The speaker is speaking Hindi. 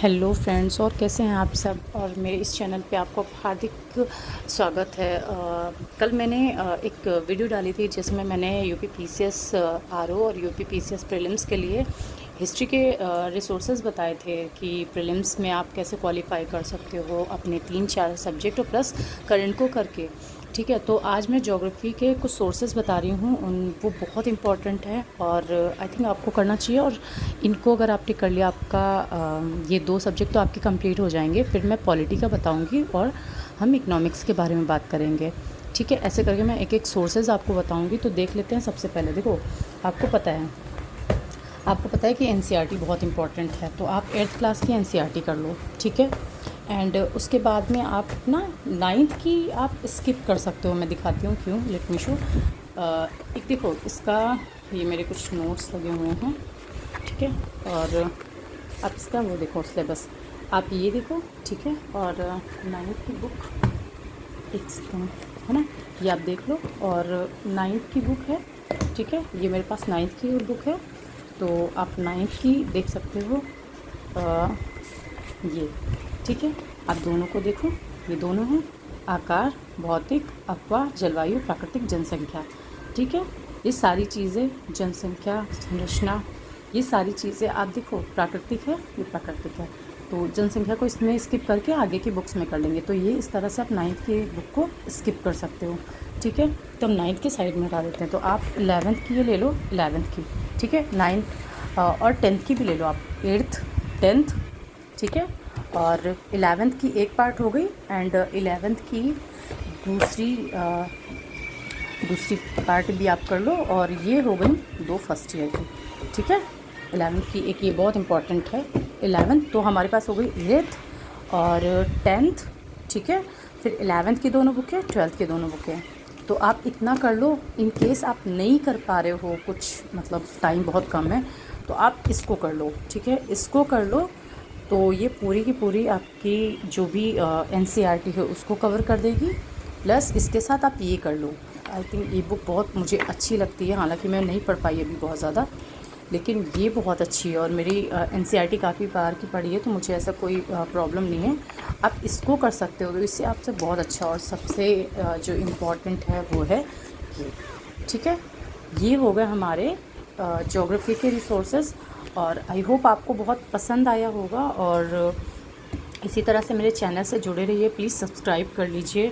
हेलो फ्रेंड्स, और कैसे हैं आप सब। और मेरे इस चैनल पे आपको हार्दिक स्वागत है। कल मैंने एक वीडियो डाली थी जिसमें मैंने यूपी पीसीएस आरओ और यूपी पीसीएस प्रीलिम्स के लिए हिस्ट्री के रिसोर्सेज बताए थे कि प्रीलिम्स में आप कैसे क्वालिफाई कर सकते हो अपने 3-4 सब्जेक्ट और प्लस करंट को करके। ठीक है, तो आज मैं ज्योग्राफी के कुछ सोर्सेज बता रही हूँ, उन वो बहुत इंपॉर्टेंट है और आई थिंक आपको करना चाहिए। और इनको अगर आपने कर लिया, आपका ये 2 सब्जेक्ट तो आपके कंप्लीट हो जाएंगे। फिर मैं पॉलिटी का बताऊँगी और हम इकोनॉमिक्स के बारे में बात करेंगे। ठीक है, ऐसे करके मैं एक एक सोर्सेज आपको बताऊँगी। तो देख लेते हैं। सबसे पहले देखो, आपको पता है कि एनसीईआरटी बहुत इंपॉर्टेंट है, तो आप 8th क्लास की एनसीईआरटी कर लो। ठीक है, एंड उसके बाद में आप ना 9th की आप स्किप कर सकते हो। मैं दिखाती हूँ क्यों, लेट मी शो। एक देखो, इसका ये मेरे कुछ नोट्स लगे हुए हैं। ठीक है, और आप इसका वो देखो सिलेबस, आप ये देखो। ठीक है, और 9th की बुक एक सेकेंड है ना, ये आप देख लो। और 9th की बुक है। ठीक है, ये मेरे पास 9th की बुक है, तो आप 9th की देख सकते हो। ये ठीक है, आप दोनों को देखो। ये दोनों हैं आकार, भौतिक, अपवाह, जलवायु, प्राकृतिक, जनसंख्या। ठीक है, ये सारी चीज़ें, जनसंख्या, संरचना, ये सारी चीज़ें आप देखो। प्राकृतिक है, ये प्राकृतिक है, तो जनसंख्या को इसमें स्किप करके आगे की बुक्स में कर लेंगे। तो ये इस तरह से आप 9th की बुक को स्किप कर सकते हो। ठीक है, तो हम 9th के साइड में हटा देते हैं। तो आप 11th की ये ले लो, 11th की। ठीक है, 9th और 10th की भी ले लो आप, 8th 10th। ठीक है, और 11th की एक पार्ट हो गई, एंड 11th की दूसरी दूसरी पार्ट भी आप कर लो। और ये हो गई 2 फर्स्ट ईयर की। ठीक है, 11th की एक ये बहुत इंपॉर्टेंट है। 11th तो हमारे पास हो गई 8th और 10th। ठीक है, फिर 11th की दोनों बुकें, 12th की दोनों बुकें। तो आप इतना कर लो। इन केस आप नहीं कर पा रहे हो, कुछ मतलब टाइम बहुत कम है, तो आप इसको कर लो। ठीक है, इसको कर लो, तो ये पूरी की पूरी आपकी जो भी एनसीईआरटी है उसको कवर कर देगी। प्लस इसके साथ आप ये कर लो। आई थिंक ये बुक बहुत मुझे अच्छी लगती है, हालांकि मैं नहीं पढ़ पाई अभी बहुत ज़्यादा, लेकिन ये बहुत अच्छी है। और मेरी एनसीईआरटी काफ़ी बार की पढ़ी है, तो मुझे ऐसा कोई प्रॉब्लम नहीं है। आप इसको कर सकते हो, तो इससे आपसे बहुत अच्छा। और सबसे जो इम्पोर्टेंट है वो है ये। ठीक है, ये हो गए हमारे ज्योग्राफी के रिसोर्सेज। और आई होप आपको बहुत पसंद आया होगा। और इसी तरह से मेरे चैनल से जुड़े रहिए, प्लीज़ सब्सक्राइब कर लीजिए।